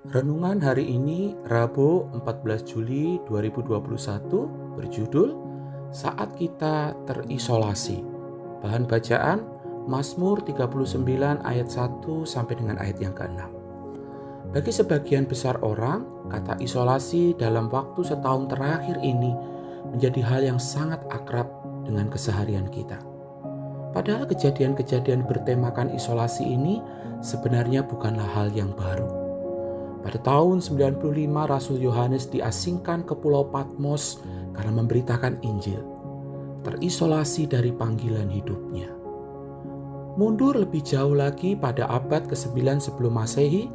Renungan hari ini Rabu 14 Juli 2021 berjudul Saat Kita Terisolasi. Bahan bacaan Mazmur 39 ayat 1 sampai dengan ayat yang ke-6. Bagi sebagian besar orang, kata isolasi dalam waktu setahun terakhir ini menjadi hal yang sangat akrab dengan keseharian kita. Padahal kejadian-kejadian bertemakan isolasi ini sebenarnya bukanlah hal yang baru. Pada tahun 95 Rasul Yohanes diasingkan ke Pulau Patmos karena memberitakan Injil, terisolasi dari panggilan hidupnya. Mundur lebih jauh lagi pada abad ke-9 sebelum Masehi,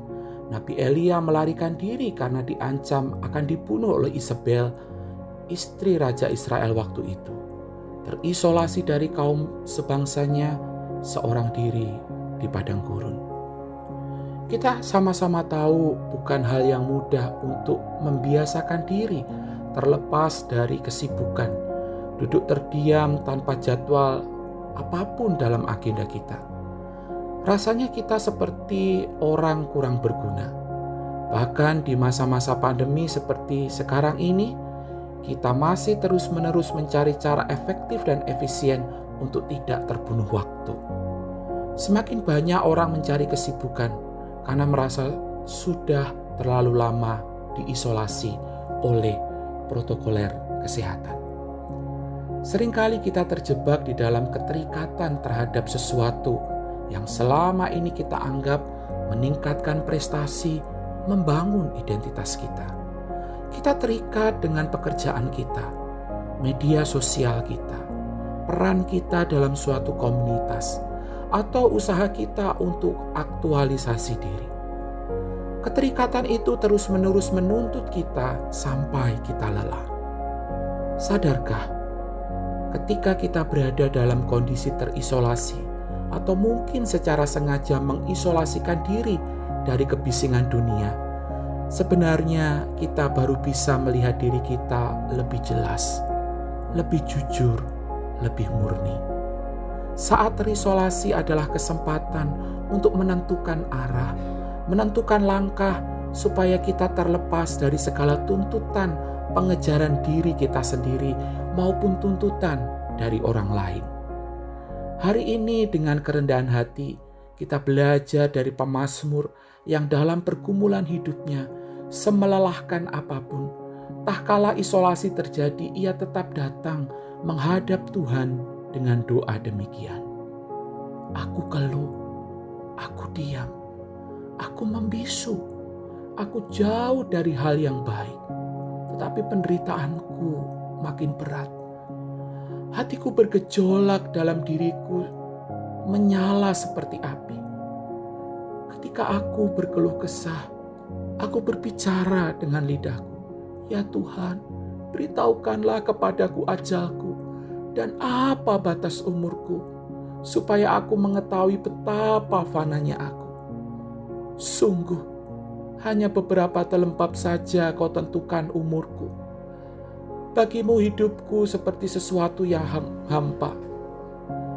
Nabi Elia melarikan diri karena diancam akan dibunuh oleh Isabel, istri Raja Israel waktu itu. Terisolasi dari kaum sebangsanya, seorang diri di padang gurun. Kita sama-sama tahu bukan hal yang mudah untuk membiasakan diri terlepas dari kesibukan, duduk terdiam tanpa jadwal apapun dalam agenda kita. Rasanya kita seperti orang kurang berguna. Bahkan di masa-masa pandemi seperti sekarang ini, kita masih terus-menerus mencari cara efektif dan efisien untuk tidak terbunuh waktu. Semakin banyak orang mencari kesibukan karena merasa sudah terlalu lama diisolasi oleh protokoler kesehatan. Seringkali kita terjebak di dalam keterikatan terhadap sesuatu yang selama ini kita anggap meningkatkan prestasi, membangun identitas kita. Kita terikat dengan pekerjaan kita, media sosial kita, peran kita dalam suatu komunitas, atau usaha kita untuk aktualisasi diri. Keterikatan itu terus-menerus menuntut kita sampai kita lelah. Sadarkah, ketika kita berada dalam kondisi terisolasi atau mungkin secara sengaja mengisolasikan diri dari kebisingan dunia, sebenarnya kita baru bisa melihat diri kita lebih jelas, lebih jujur, lebih murni. Saat terisolasi adalah kesempatan untuk menentukan arah, menentukan langkah supaya kita terlepas dari segala tuntutan pengejaran diri kita sendiri maupun tuntutan dari orang lain. Hari ini dengan kerendahan hati kita belajar dari pemazmur yang dalam pergumulan hidupnya semelelahkan apapun, tak kala isolasi terjadi ia tetap datang menghadap Tuhan dengan doa demikian. Aku keluh, aku diam, aku membisu, aku jauh dari hal yang baik, tetapi penderitaanku makin berat. Hatiku bergejolak dalam diriku, menyala seperti api. Ketika aku berkeluh kesah, aku berbicara dengan lidahku. Ya Tuhan, beritahukanlah kepadaku ajalku dan apa batas umurku, supaya aku mengetahui betapa fananya aku. Sungguh, hanya beberapa telempap saja kau tentukan umurku. Bagimu hidupku seperti sesuatu yang hampa.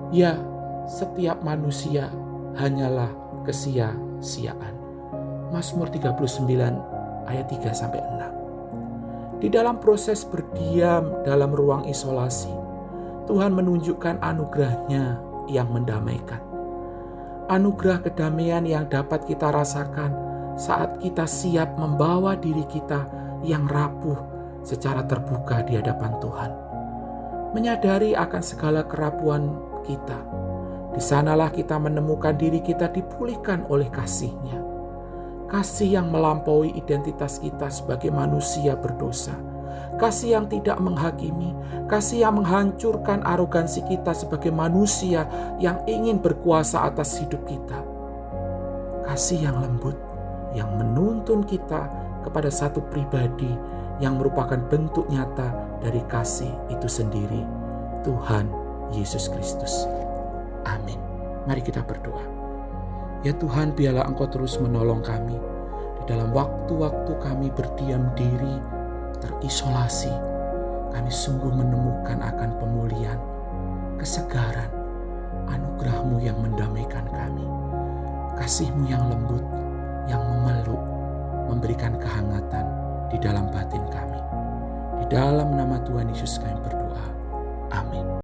Ya, setiap manusia hanyalah kesia-siaan. Mazmur 39 ayat 3-6. Di dalam proses berdiam dalam ruang isolasi, Tuhan menunjukkan anugerah-Nya yang mendamaikan. Anugerah kedamaian yang dapat kita rasakan saat kita siap membawa diri kita yang rapuh secara terbuka di hadapan Tuhan. Menyadari akan segala kerapuan kita. Di sanalah kita menemukan diri kita dipulihkan oleh kasih-Nya. Kasih yang melampaui identitas kita sebagai manusia berdosa. Kasih yang tidak menghakimi, kasih yang menghancurkan arogansi kita sebagai manusia yang ingin berkuasa atas hidup kita. Kasih yang lembut, yang menuntun kita kepada satu pribadi yang merupakan bentuk nyata dari kasih itu sendiri, Tuhan Yesus Kristus. Amin. Mari kita berdoa. Ya Tuhan, biarlah Engkau terus menolong kami di dalam waktu-waktu kami berdiam diri, terisolasi. Kami sungguh menemukan akan pemulihan, kesegaran, anugerah-Mu yang mendamaikan kami. Kasih-Mu yang lembut, yang memeluk, memberikan kehangatan di dalam batin kami. Di dalam nama Tuhan Yesus kami berdoa. Amin.